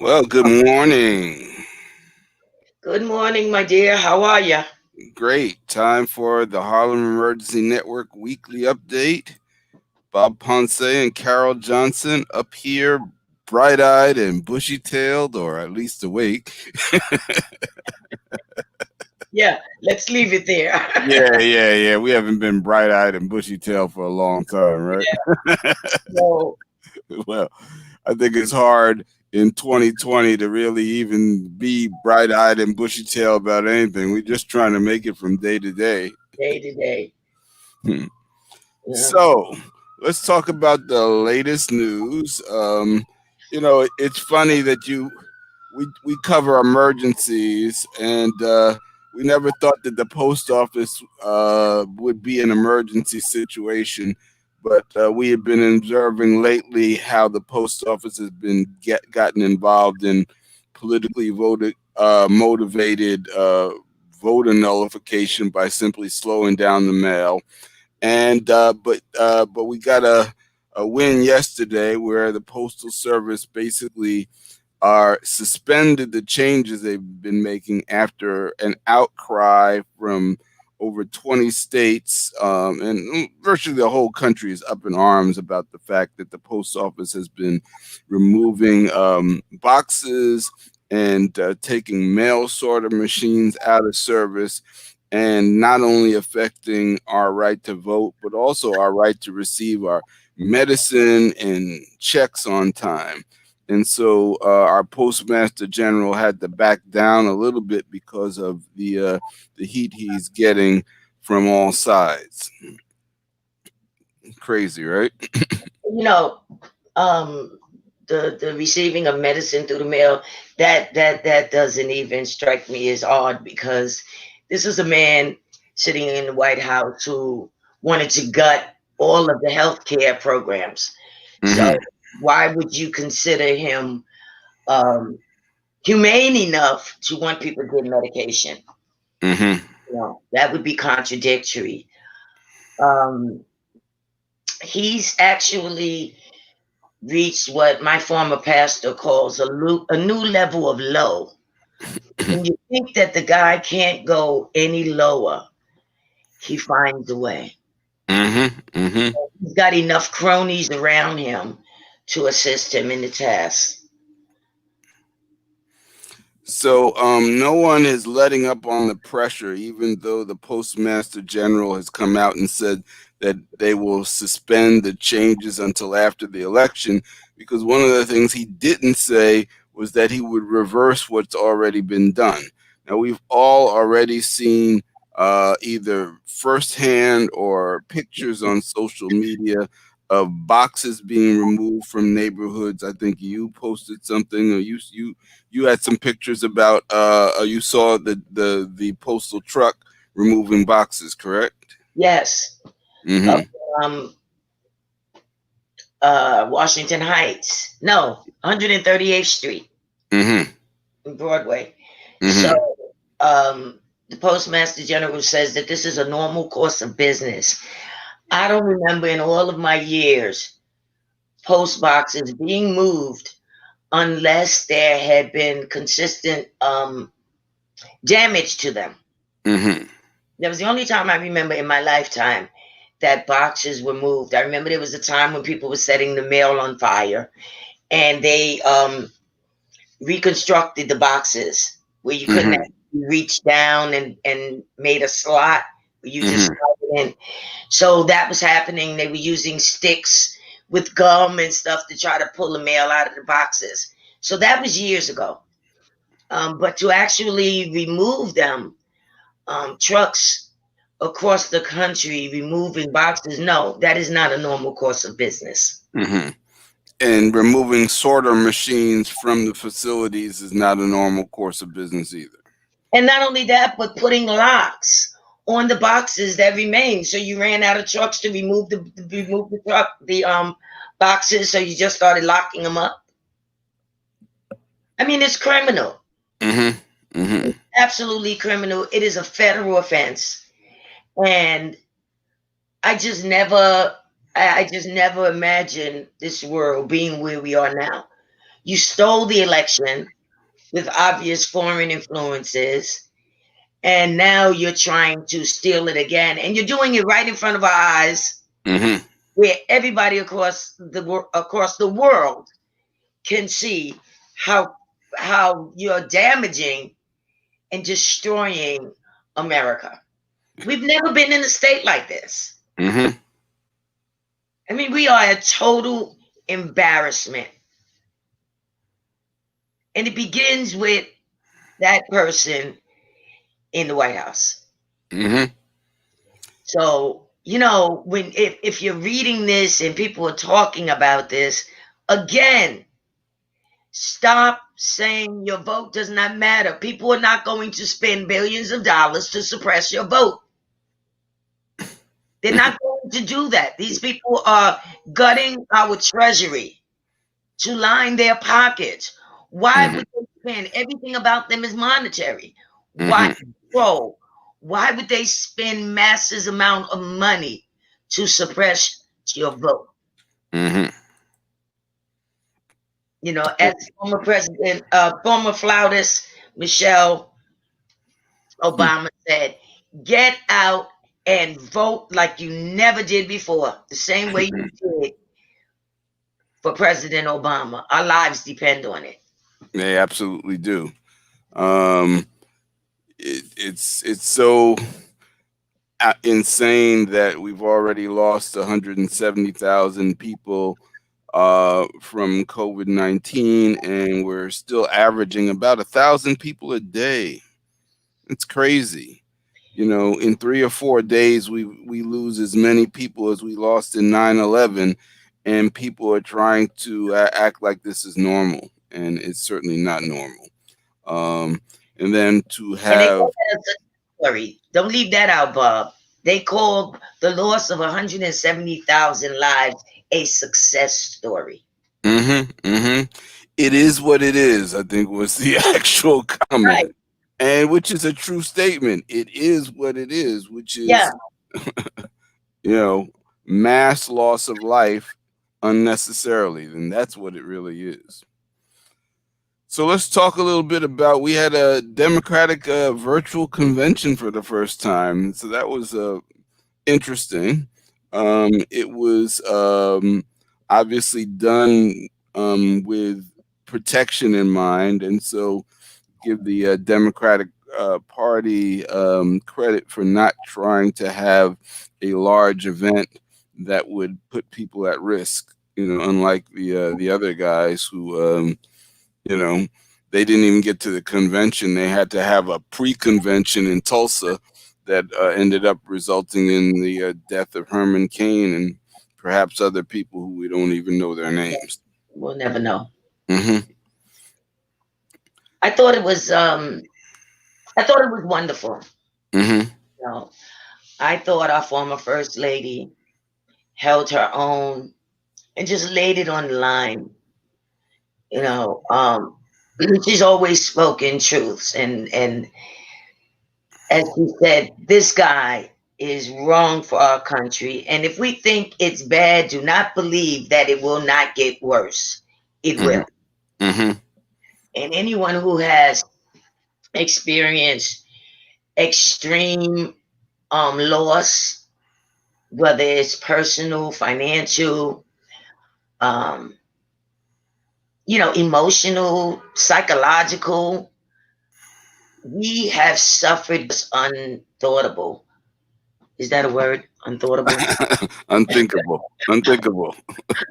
Well, good morning. Good morning, my dear. How are you? Great. Time for the Harlem Emergency Network weekly update. Bob Ponce and Carol Johnson up here, bright eyed and bushy tailed, or at least awake. Yeah, let's leave it there. Yeah. We haven't been bright eyed and bushy tailed for a long time, right? So, Well, I think it's hard in 2020 to really even be bright eyed and bushy tailed about anything. We're just trying to make it from day to day. day to day. Hmm. Yeah. So let's talk about the latest news. It's funny that we cover emergencies, and we never thought that the post office would be an emergency situation. But we have been observing lately how the post office has been gotten involved in politically motivated voter nullification by simply slowing down the mail. And but we got a win yesterday where the postal service basically are suspended the changes they've been making after an outcry from over 20 states, and virtually the whole country is up in arms about the fact that the post office has been removing boxes and taking mail sorter machines out of service, and not only affecting our right to vote, but also our right to receive our medicine and checks on time. And so our postmaster general had to back down a little bit because of the heat he's getting from all sides. Crazy, right? You know, um, the receiving of medicine through the mail, that doesn't even strike me as odd because this is a man sitting in the White House who wanted to gut all of the health care programs. So Hmm. why would you consider him um, humane enough to want people to get medication? Hmm. That would be contradictory. Um, he's actually reached what my former pastor calls a new level of low. When you think that the guy can't go any lower, he finds a way. Hmm. Hmm. He's got enough cronies around him to assist him in the task. So no one is letting up on the pressure, even though the postmaster general has come out and said that they will suspend the changes until after the election. Because one of the things he didn't say was that he would reverse what's already been done. Now we've all already seen either firsthand or pictures on social media of boxes being removed from neighborhoods. I think you posted something, or you had some pictures about you saw the postal truck removing boxes, correct? Yes. Up, Mm-hmm. um, Washington Heights. No, 138th Street Mm-hmm. in Broadway. So Mm-hmm. the Postmaster General says that this is a normal course of business. I don't remember in all of my years post boxes being moved unless there had been consistent damage to them. Mm-hmm. That was the only time I remember in my lifetime that boxes were moved. I remember there was a time when people were setting the mail on fire and they reconstructed the boxes where you couldn't Mm-hmm. actually reach down and made a slot where you just Mm-hmm. slide it in. So that was happening. They were using sticks with gum and stuff to try to pull the mail out of the boxes. So that was years ago. But to actually remove them, trucks across the country removing boxes, no, that is not a normal course of business. Mm-hmm. And removing sorter machines from the facilities is not a normal course of business either. And not only that, but putting locks on the boxes that remain. So you ran out of trucks to remove the truck the boxes, so you just started locking them up. I mean, it's criminal. Mm-hmm. Mm-hmm. Absolutely criminal. It is a federal offense. And I just never I just never imagined this world being where we are now. You stole the election with obvious foreign influences, and now you're trying to steal it again, and you're doing it right in front of our eyes, Mm-hmm. where everybody across the world can see how you're damaging and destroying America. We've never been in a state like this. Mm-hmm. I mean, we are a total embarrassment. And it begins with that person in the White House. Mm-hmm. So, when if you're reading this and people are talking about this, again, stop saying your vote does not matter. People are not going to spend billions of dollars to suppress your vote. They're not going to do that. These people are gutting our treasury to line their pockets. Why Mm-hmm. would they spend? Everything about them is monetary. Why Mm-hmm. control? Why would they spend massive amount of money to suppress your vote? Mm-hmm. As former flautist Michelle Obama said, get out and vote like you never did before, the same way you did for President Obama. Our lives depend on it. They absolutely do. Um, it's so insane that we've already lost 170,000 people from COVID-19, and we're still averaging about 1,000 people a day. It's crazy. In 3 or 4 days, we lose as many people as we lost in 9/11, and people are trying to act like this is normal, and it's certainly not normal. Um, and then to And they have call that a success story. Don't leave that out, Bob. They called the loss of 170,000 lives a success story. mm-hmm, mm-hmm. It is what it is, I think was the actual Right. comment. And which is a true statement. It is what it is, which Yeah. is, you know, mass loss of life unnecessarily. And that's what it really is. So let's talk a little bit about. We had a Democratic virtual convention for the first time. So that was interesting. It was obviously done with protection in mind. And so give the Democratic Party credit for not trying to have a large event that would put people at risk. Unlike the other guys who, you know, they didn't even get to the convention. They had to have a pre-convention in Tulsa that ended up resulting in the death of Herman Cain and perhaps other people who we don't even know their names. We'll never know. Hmm. I thought it was wonderful. Hmm. You know, I thought our former first lady held her own and just laid it on the line. You know, she's always spoken truths, and as she said, this guy is wrong for our country. And if we think it's bad, do not believe that it will not get worse. It Hmm. will. Hmm. And anyone who has experienced extreme loss, whether it's personal, financial, um, emotional, psychological, we have suffered unthoughtable. Is that a word? Unthoughtable? Unthinkable, unthinkable.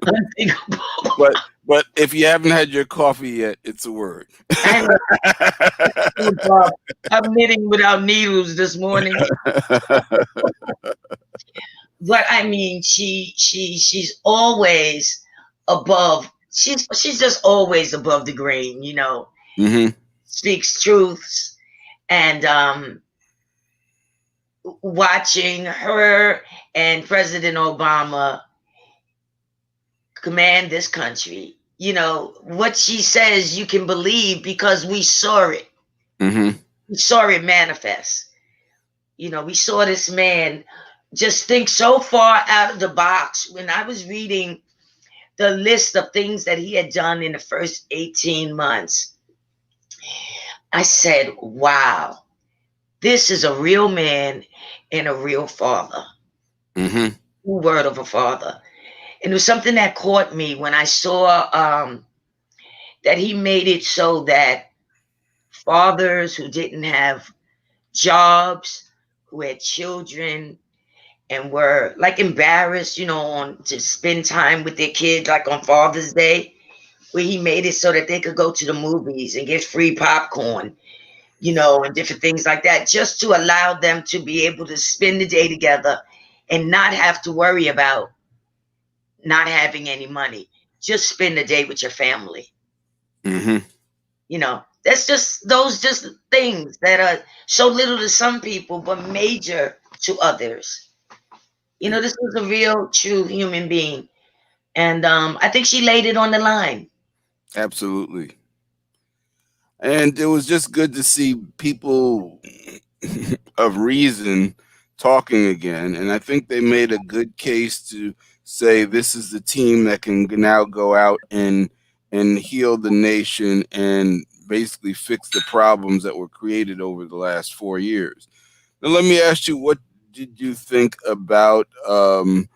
Unthinkable. But if you haven't had your coffee yet, it's a word. I know. I'm knitting without needles this morning. But I mean, she's always above. She's just always above the grain. Hmm. Speaks truths, and watching her and President Obama command this country. What she says, you can believe because we saw it. Hmm. We saw it manifest. We saw this man just think so far out of the box. When I was reading the list of things that he had done in the first 18 months, I said, wow, this is a real man and a real father. Mm-hmm. True word of a father. And it was something that caught me when I saw that he made it so that fathers who didn't have jobs, who had children, and were like embarrassed, on to spend time with their kids, like on Father's Day, where he made it so that they could go to the movies and get free popcorn, and different things like that, just to allow them to be able to spend the day together and not have to worry about not having any money. Just spend the day with your family. Mm-hmm. That's just those just things that are so little to some people, but major to others. This was a real, true human being. And I think she laid it on the line. Absolutely. And it was just good to see people of reason talking again. And I think they made a good case to say this is the team that can now go out and heal the nation and basically fix the problems that were created over the last 4 years. Now, let me ask you, what did you think about some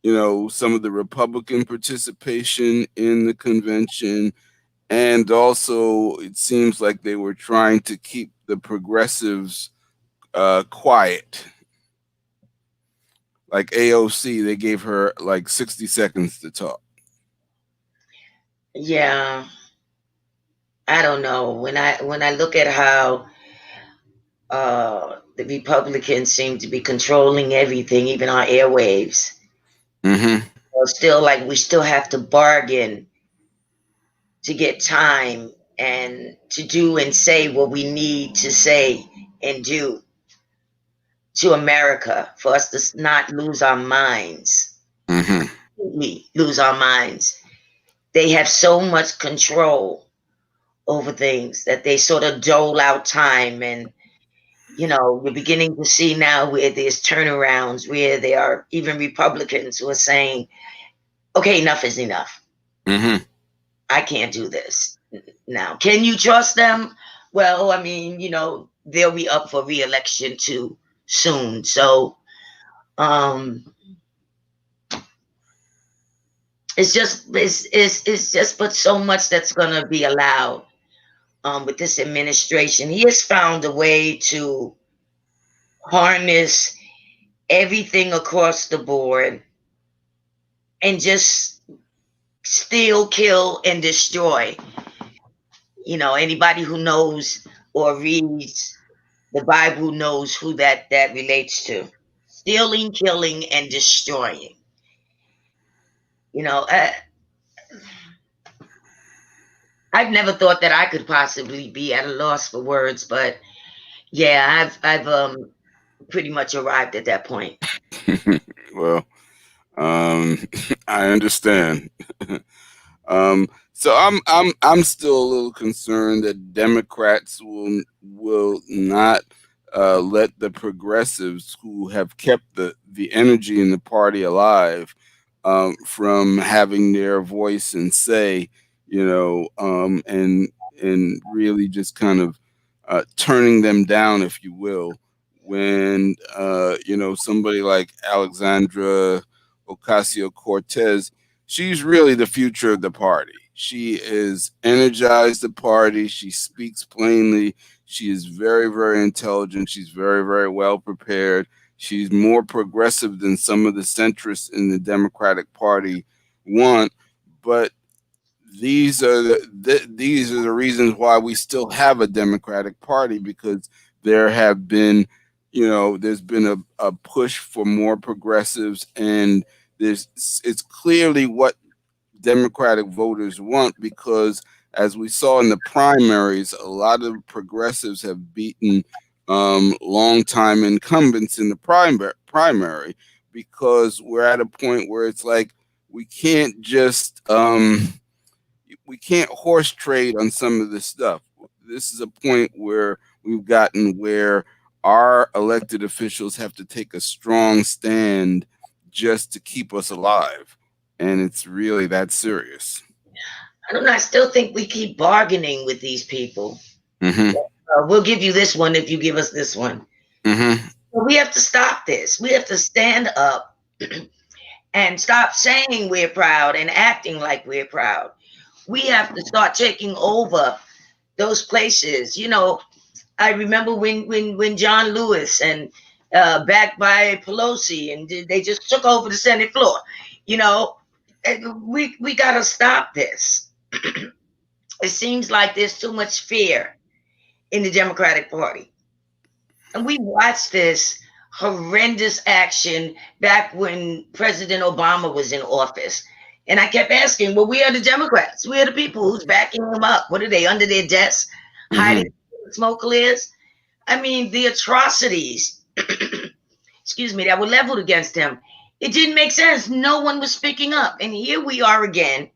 of the Republican participation in the convention? And also, it seems like they were trying to keep the progressives quiet. Like AOC, they gave her like 60 seconds to talk. Yeah, I don't know. When I look at how the Republicans seem to be controlling everything, even our airwaves, Mm-hmm. still like we still have to bargain to get time and to do and say what we need to say and do to America for us to not lose our minds. Mm-hmm. We lose our minds. They have so much control over things that they sort of dole out time. And we're beginning to see now where there's turnarounds, where there are even Republicans who are saying, okay, enough is enough. Mm-hmm. I can't do this now. Can you trust them? Well, I mean, they'll be up for reelection too soon. So it's just but so much that's gonna be allowed with this administration. He has found a way to harness everything across the board and just steal, kill, and destroy. Anybody who knows or reads the Bible knows who that relates to. Stealing, killing, and destroying. You know, uh, I've never thought that I could possibly be at a loss for words, but yeah, I've pretty much arrived at that point. Well, I understand. So I'm still a little concerned that Democrats will not let the progressives who have kept the energy in the party alive from having their voice and say, and really just kind of turning them down, if you will, when somebody like Alexandra Ocasio Cortez, she's really the future of the party. She is energized the party. She speaks plainly. She is very, very intelligent. She's very, very well prepared. She's more progressive than some of the centrists in the Democratic Party want. But these are the reasons why we still have a Democratic Party, because there have been, there's been a push for more progressives, and it's clearly what Democratic voters want, because as we saw in the primaries, a lot of progressives have beaten longtime incumbents in the primary, because we're at a point where it's like we can't just we can't horse trade on some of this stuff. This is a point where we've gotten where our elected officials have to take a strong stand just to keep us alive. and it's really that serious. I don't know. I still think we keep bargaining with these people. Mm-hmm. We'll give you this one if you give us this one. Mm-hmm. But we have to stop this. We have to stand up and stop saying we're proud and acting like we're proud. We have to start taking over those places. I remember when John Lewis and backed by Pelosi, and they just took over the Senate floor. You know, we got to stop this. It seems like there's too much fear in the Democratic Party, and we watched this horrendous action back when President Obama was in office. And I kept asking, well, we are the Democrats. We are the people who's backing them up. What are they, under their desks, hiding Mm-hmm. smoke clears? I mean, the atrocities, excuse me, that were leveled against him. It didn't make sense. No one was speaking up. And here we are again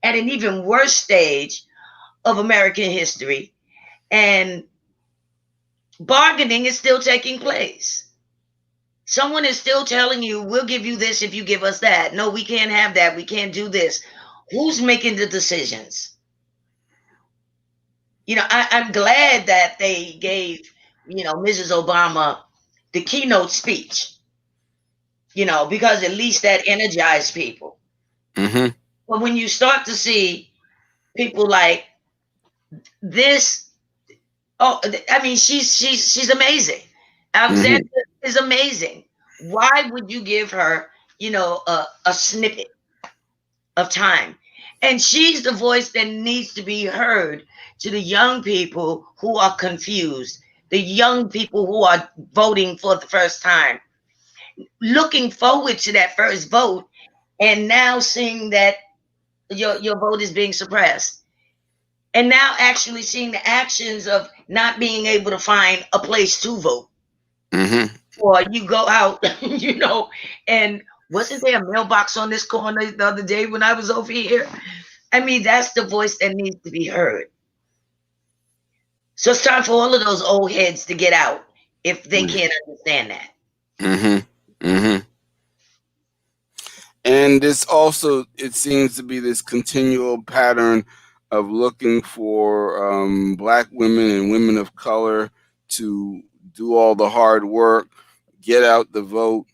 at an even worse stage of American history. And bargaining is still taking place. Someone is still telling you, we'll give you this if you give us that. No, we can't have that. We can't do this. Who's making the decisions? I'm glad that they gave, Mrs. Obama the keynote speech, because at least that energized people. Mm-hmm. But when you start to see people like this, oh, I mean, she's amazing. Alexandra Mm-hmm. is amazing. Why would you give her, a snippet of time? And she's the voice that needs to be heard to the young people who are confused, the young people who are voting for the first time, looking forward to that first vote, and now seeing that your vote is being suppressed. And now actually seeing the actions of not being able to find a place to vote. Mm-hmm. Or you go out, and wasn't there a mailbox on this corner the other day when I was over here? I mean, that's the voice that needs to be heard. So it's time for all of those old heads to get out if they can't understand that. Mm-hmm. Mm-hmm. And this also, it seems to be this continual pattern of looking for black women and women of color to do all the hard work, get out the vote,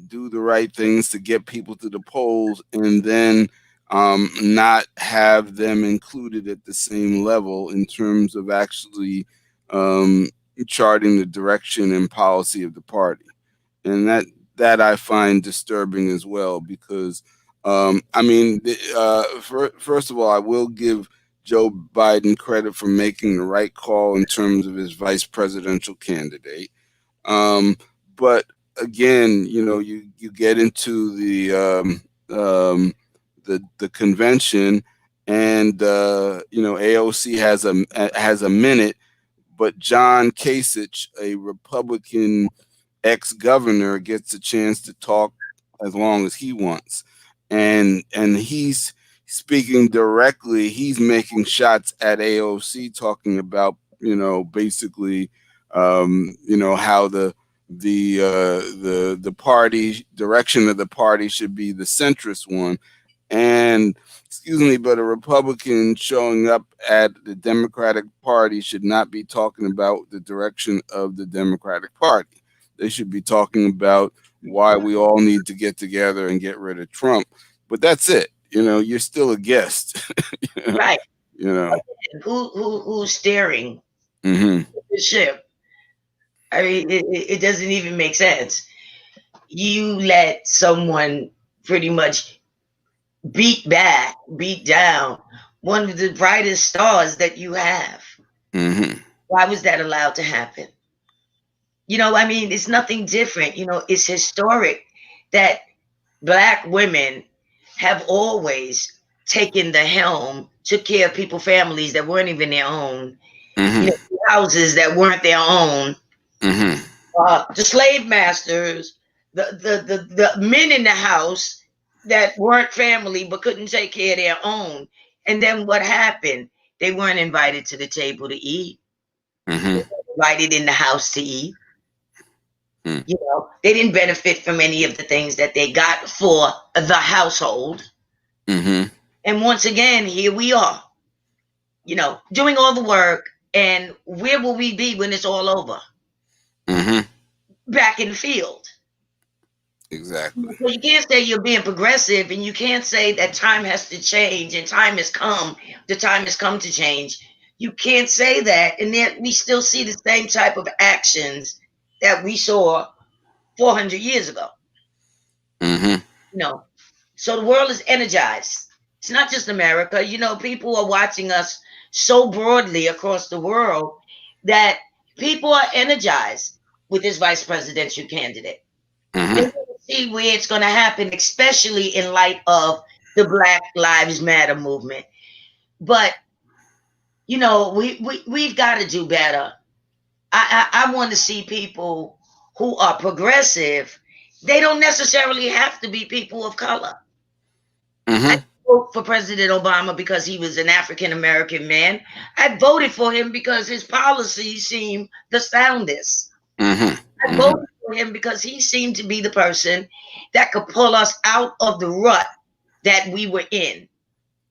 do the right things to get people to the polls, and then not have them included at the same level in terms of actually um, charting the direction and policy of the party. And that I find disturbing as well because I mean, first of all, I will give Joe Biden credit for making the right call in terms of his vice presidential candidate. Um, but again, you get into the convention, and AOC has a minute, but John Kasich, a Republican ex-governor, gets a chance to talk as long as he wants, and he's speaking directly. He's making shots at AOC, talking about basically how the party direction of the party should be the centrist one. And excuse me, but a Republican showing up at the Democratic Party should not be talking about the direction of the Democratic Party. They should be talking about why we all need to get together and get rid of Trump. But that's it. You're still a guest. you know. Right. You know. Who's steering Mm-hmm. the ship? I mean, it doesn't even make sense. You let someone pretty much beat down one of the brightest stars that you have. Mm-hmm. Why was that allowed to happen? I mean, it's nothing different. It's historic that Black women have always taken the helm, took care of people, families that weren't even their own, Mm-hmm. houses that weren't their own, Mm-hmm. the slave masters, the men in the house that weren't family but couldn't take care of their own. And then what happened? They weren't invited to the table to eat. They Mm-hmm. weren't invited in the house to eat. Mm. They didn't benefit from any of the things that they got for the household. Mm-hmm. And once again, here we are, doing all the work. And where will we be when it's all over? Mm-hmm. Back in the field. Exactly. So you can't say you're being progressive, and you can't say that time has to change and time has come. The time has come to change. You can't say that, and yet we still see the same type of actions that we saw 400 years ago. Mm-hmm. You know, so the world is energized. It's not just America. People are watching us so broadly across the world that people are energized with this vice presidential candidate. They Mm-hmm. want to see where it's going to happen, especially in light of the Black Lives Matter movement. But we've got to do better. I want to see people who are progressive. They don't necessarily have to be people of color. I Mm-hmm. vote for President Obama because he was an African American man. I voted for him because his policies seem the soundest. Mm-hmm. I Mm-hmm. voted for him because he seemed to be the person that could pull us out of the rut that we were in.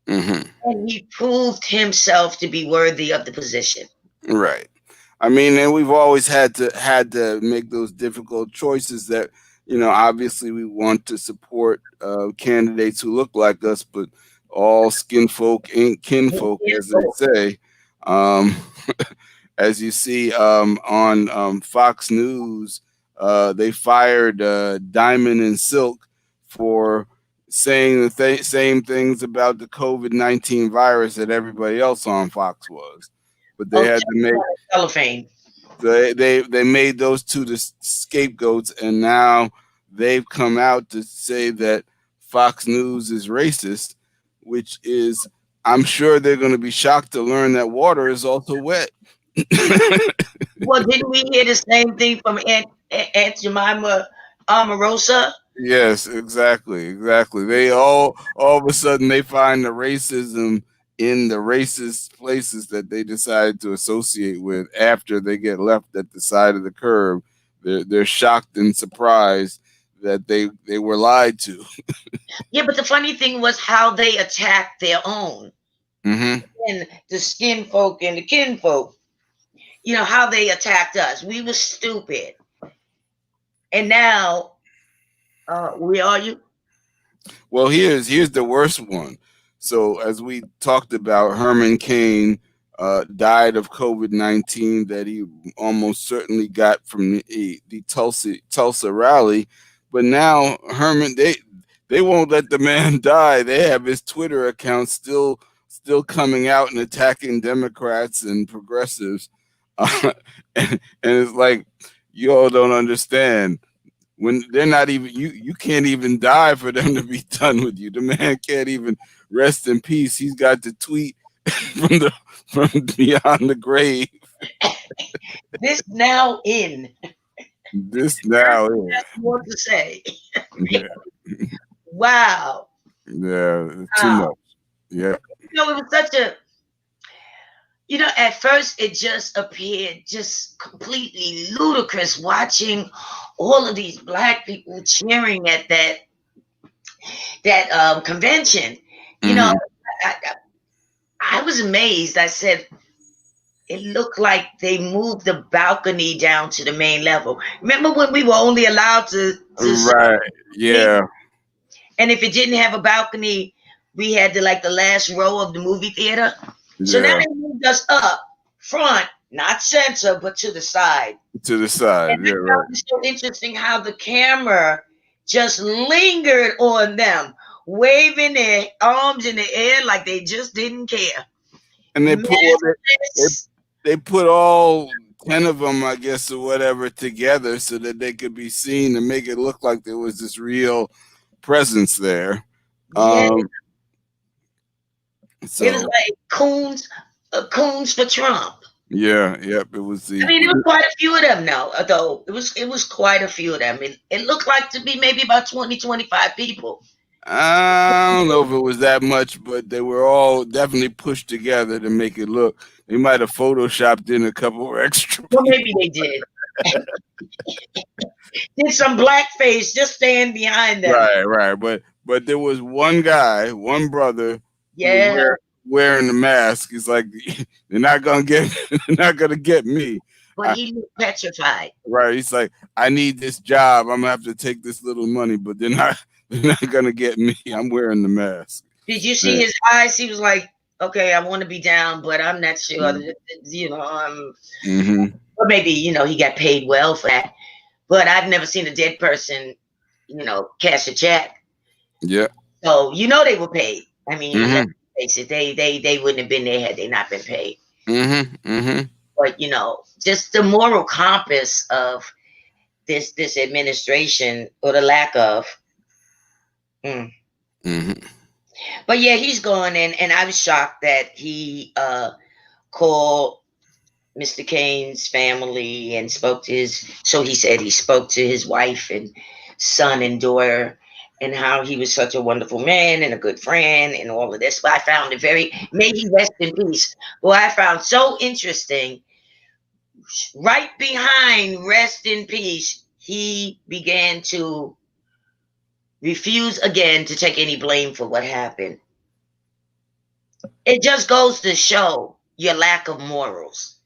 Mm-hmm. And he proved himself to be worthy of the position. Right. I mean, and we've always had to make those difficult choices that, obviously we want to support candidates who look like us, but all skin folk ain't kinfolk, as they say. Um, as you see on Fox News, they fired Diamond and Silk for saying the same things about the COVID-19 virus that everybody else on Fox was, but they Oh, had to make cellophane. they made those two the scapegoats, and now they've come out to say that Fox News is racist, which is, I'm sure they're going to be shocked to learn that water is also wet. Well, didn't we hear the same thing from Aunt Jemima Omarosa? Yes, exactly, exactly. They all of a sudden they find the racism in the racist places that they decided to associate with after they get left at the side of the curb. They're shocked and surprised that they were lied to. Yeah, but the funny thing was how they attacked their own. Mm-hmm. And the skin folk and the kin folk, how they attacked us. We were stupid. And now, we are you. Well, here's the worst one. So as we talked about, Herman Cain died of COVID-19 that he almost certainly got from the Tulsa rally. But now Herman, they won't let the man die. They have his Twitter account still coming out and attacking Democrats and progressives, and it's like, you all don't understand, when they're not even, you can't even die for them to be done with you. The man can't even rest in peace. He's got the tweet from beyond the grave. This now in. This There's now is, more to say. yeah, Wow. yeah, too Wow. much. Yeah. It was such a, at first it just appeared just completely ludicrous watching all of these Black people cheering at that convention. You know, Mm-hmm. I, I was amazed. I said, it looked like they moved the balcony down to the main level. Remember when we were only allowed to sit Right. Yeah. and if it didn't have a balcony, we had like the last row of the movie theater. So now Yeah. they moved us up front, not center, but to the side. To the side. And I Yeah. found Right. it so interesting how the camera just lingered on them, waving their arms in the air like they just didn't care. And they Maskless. they put all 10 of them, I guess, or whatever, together so that they could be seen to make it look like there was this real presence there. Yeah, Um, it was so like coons for Trump. yeah, yep, it was I the, mean, it was quite a few of them now, though. It was quite a few of them. It looked like to be maybe about 20, 25 people. I don't know if it was that much, but they were all definitely pushed together to make it look. They might have photoshopped in a couple of extra Well, people. maybe they did. Did some blackface, just stand behind them. Right, right. But there was one guy, one brother who was Yeah, wearing the mask. He's like, they're not gonna get, they're not gonna get me. but I, he looked petrified. right. He's like, I need this job. I'm gonna have to take this little money, but they're not, they're not gonna get me. I'm wearing the mask. Did you see Yeah. his eyes? He was like, okay, I want to be down, but I'm not sure. Mm-hmm. Or maybe, he got paid well for that. But I've never seen a dead person, cash a check. Yeah. So, they were paid. I mean, let's Mm-hmm. face it, they wouldn't have been there had they not been paid. Mm-hmm. Mm-hmm. But, just the moral compass of this administration, or the lack of. Mm. Mm-hmm. But yeah, he's gone, and I was shocked that he called Mr. Kane's family and spoke to his. So he said he spoke to his wife and son and daughter, and how he was such a wonderful man and a good friend and all of this. But I found it very. May he rest in peace. Well, I found so interesting. Right behind rest in peace, he began to refuse again to take any blame for what happened. It just goes to show your lack of morals.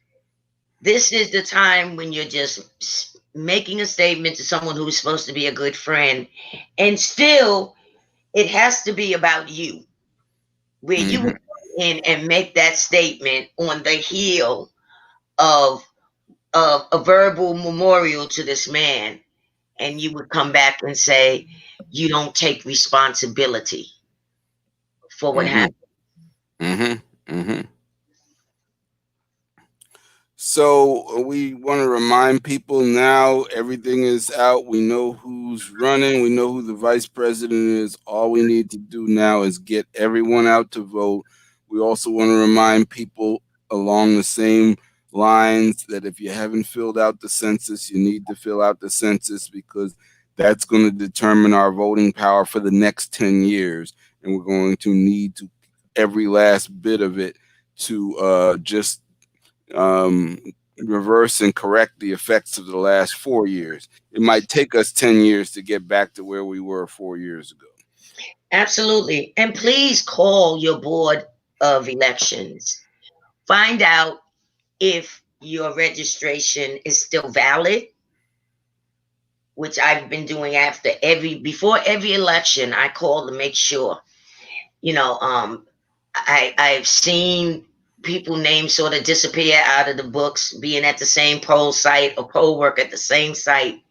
This is the time when you're just making a statement to someone who's supposed to be a good friend, and still it has to be about you, where you would Mm-hmm. come in and make that statement on the heel of a verbal memorial to this man, and you would come back and say you don't take responsibility for what Mm-hmm. happened. Mm-hmm. Mm-hmm. So we want to remind people now everything is out. We know who's running. We know who the vice president is. All we need to do now is get everyone out to vote. We also want to remind people along the same lines that if you haven't filled out the census, you need to fill out the census because that's going to determine our voting power for the next 10 years. And we're going to need to every last bit of it to just um, reverse and correct the effects of the last 4 years. It might take us 10 years to get back to where we were 4 years ago. Absolutely. And please call your board of elections. Find out if your registration is still valid, which I've been doing before every election. I call to make sure. You know, I've seen people names sort of disappear out of the books, being at the same poll site or poll work at the same site.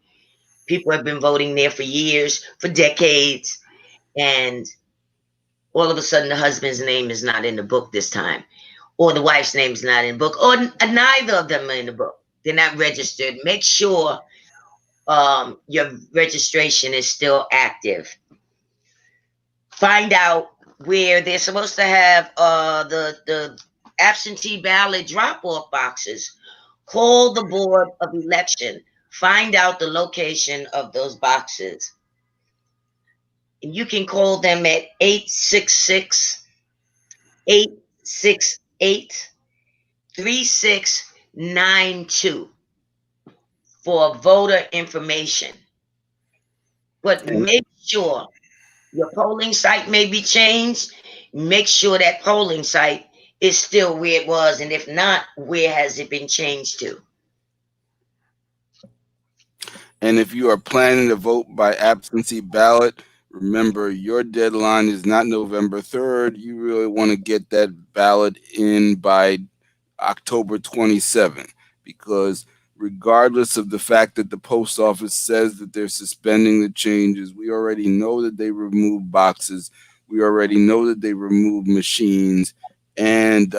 People have been voting there for years, for decades, and all of a sudden the husband's name is not in the book this time, or the wife's name is not in the book, or neither of them are in the book. They're not registered. Make sure your registration is still active. Find out where they're supposed to have the absentee ballot drop off boxes. Call the board of election. Find out the location of those boxes. And you can call them at 866-868 3692 for voter information. But And, make sure your polling site may be changed. Make sure that polling site is still where it was. And if not, where has it been changed to? and if you are planning to vote by absentee ballot, remember your deadline is not November 3rd. You really want to get that ballot in by October 27th because regardless of the fact that the post office says that they're suspending the changes, we already know that they removed boxes. We already know that they removed machines. And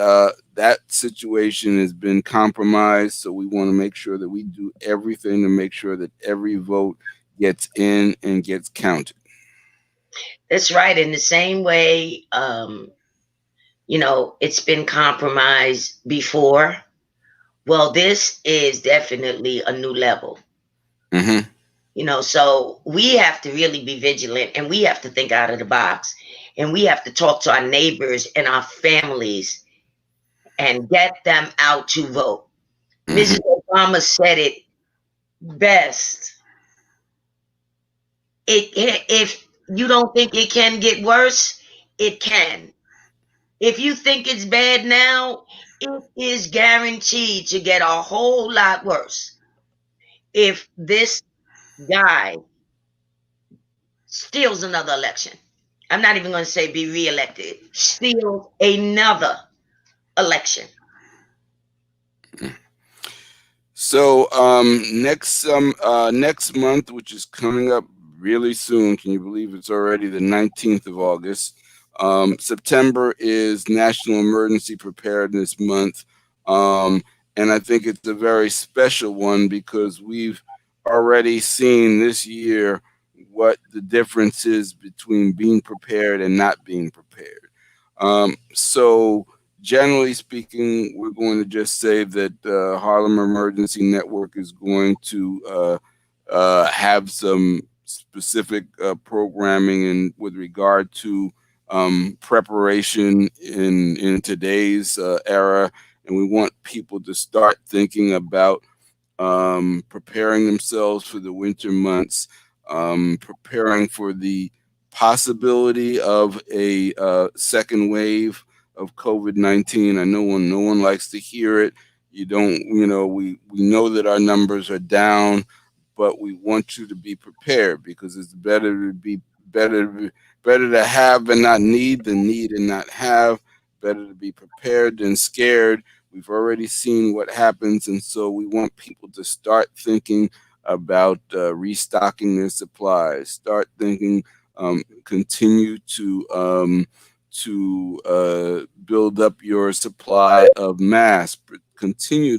that situation has been compromised. So we want to make sure that we do everything to make sure that every vote gets in and gets counted. That's right. In the same way, it's been compromised before. Well, this is definitely a new level. Mm-hmm. So we have to really be vigilant, and we have to think out of the box, and we have to talk to our neighbors and our families and get them out to vote. Mm-hmm. Mrs. Obama said it best. If you don't think it can get worse, it can. If you think it's bad now, it is guaranteed to get a whole lot worse. If this guy steals another election, I'm not even going to say be reelected, steals another election. So next month, which is coming up really soon, can you believe it's already the 19th of August? September is National Emergency Preparedness Month, and I think it's a very special one because we've already seen this year what the difference is between being prepared and not being prepared. So generally speaking, we're going to just say that Harlem Emergency Network is going to have some specific programming and with regard to preparation in today's era, and we want people to start thinking about preparing themselves for the winter months, preparing for the possibility of a second wave of COVID-19. I know no one likes to hear it. You don't, we know that our numbers are down, but we want you to be prepared because it's better better to have and not need than need and not have. Better to be prepared than scared. We've already seen what happens, and so we want people to start thinking about restocking their supplies. Start thinking, continue to build up your supply of masks. Continue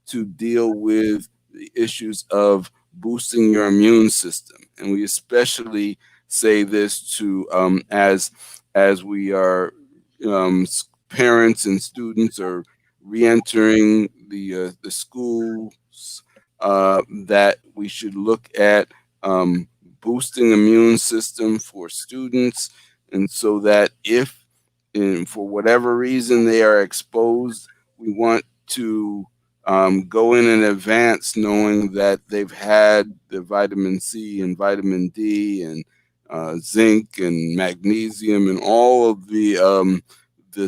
to deal with the issues of boosting your immune system, and we especially say this to as we are parents and students are re-entering the schools, that we should look at boosting immune system for students, and so that if for whatever reason they are exposed, we want to go in advance knowing that they've had the vitamin C and vitamin D and zinc and magnesium and all of the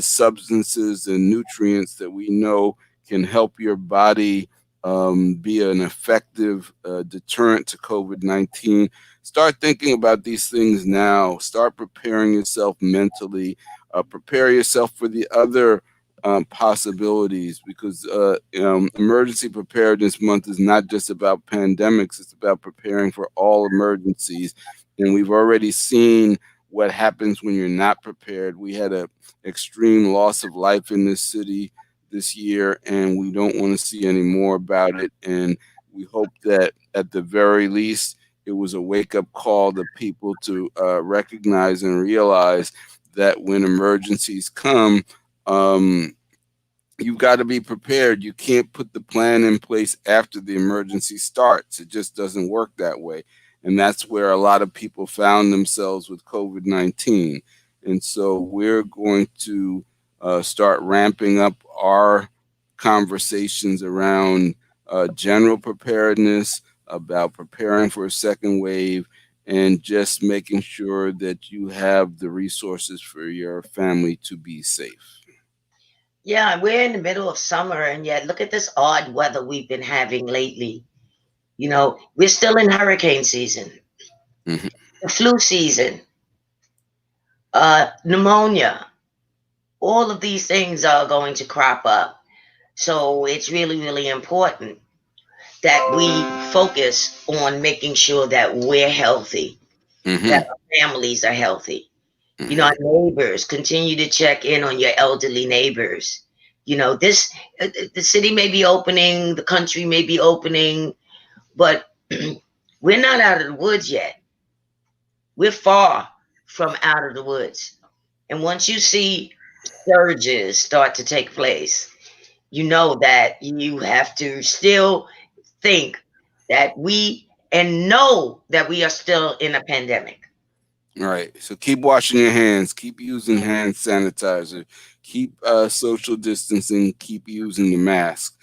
substances and nutrients that we know can help your body be an effective deterrent to COVID-19. Start thinking about these things now. Start preparing yourself mentally. Prepare yourself for the other possibilities because Emergency Preparedness Month is not just about pandemics, it's about preparing for all emergencies. And we've already seen what happens when you're not prepared. We had a extreme loss of life in this city this year, and we don't want to see any more about it. And we hope that at the very least, it was a wake up call to people to recognize and realize that when emergencies come, um, you've got to be prepared. You can't put the plan in place after the emergency starts. It just doesn't work that way. And that's where a lot of people found themselves with COVID-19. And so we're going to start ramping up our conversations around general preparedness, about preparing for a second wave, and just making sure that you have the resources for your family to be safe. Yeah, we're in the middle of summer, and yet look at this odd weather we've been having lately. We're still in hurricane season, Mhm. the flu season, pneumonia. All of these things are going to crop up. So it's really, really important that we focus on making sure that we're healthy, that Mhm. our families are healthy. Our Mhm. neighbors, continue to check in on your elderly neighbors. This the city may be opening, the country may be opening, but we're not out of the woods yet. We're far from out of the woods. And once you see surges start to take place, you know that you have to still think that know that we are still in a pandemic. All right. So keep washing your hands. Keep using hand sanitizer. Keep social distancing. Keep using the mask.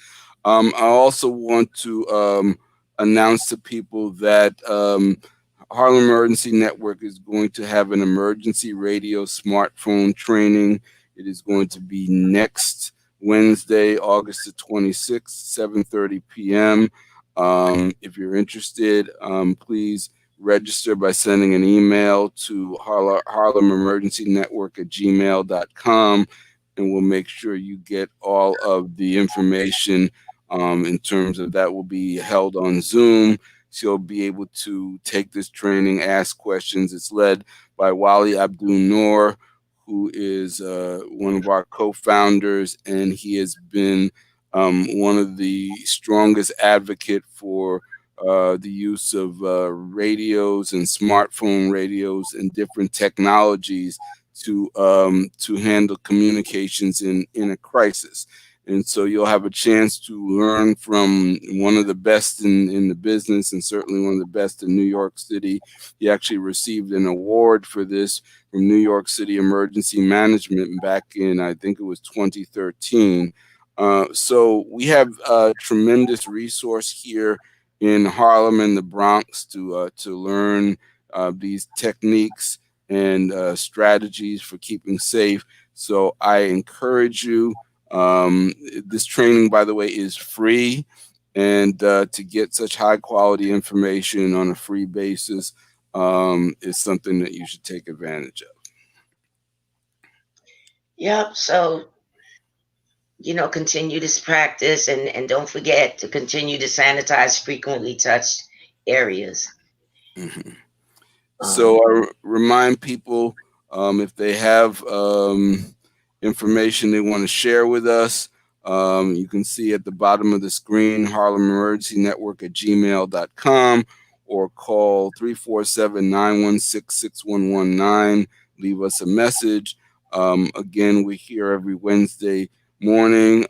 I also want to announce to people that Harlem Emergency Network is going to have an emergency radio smartphone training. It is going to be next Wednesday, August the 26th, 7:30 p.m. If you're interested, please register by sending an email to Harlem Emergency Network at gmail.com, and we'll make sure you get all of the information in terms of that will be held on Zoom. So you'll be able to take this training, ask questions. It's led by Wali Abdul Noor, who is one of our co-founders, and he has been one of the strongest advocate for the use of radios and smartphone radios and different technologies to handle communications in a crisis. And so you'll have a chance to learn from one of the best in the business, and certainly one of the best in New York City. He actually received an award for this from New York City Emergency Management back in, I think it was 2013. So we have a tremendous resource here in Harlem and the Bronx to learn these techniques and strategies for keeping safe. So I encourage you. This training, by the way, is free, and to get such high quality information on a free basis is something that you should take advantage of. Yep. So, continue this practice, and don't forget to continue to sanitize frequently touched areas. Mm-hmm. So Um, I remind people if they have information they want to share with us, you can see at the bottom of the screen, Harlem Emergency Network at gmail.com, or call 347-916-6119. Leave us a message. Again, we're here every Wednesday morning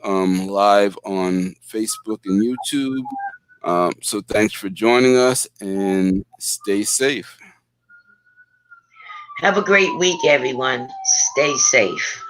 live on Facebook and YouTube. So thanks for joining us, and stay safe. have a great week, everyone. Stay safe.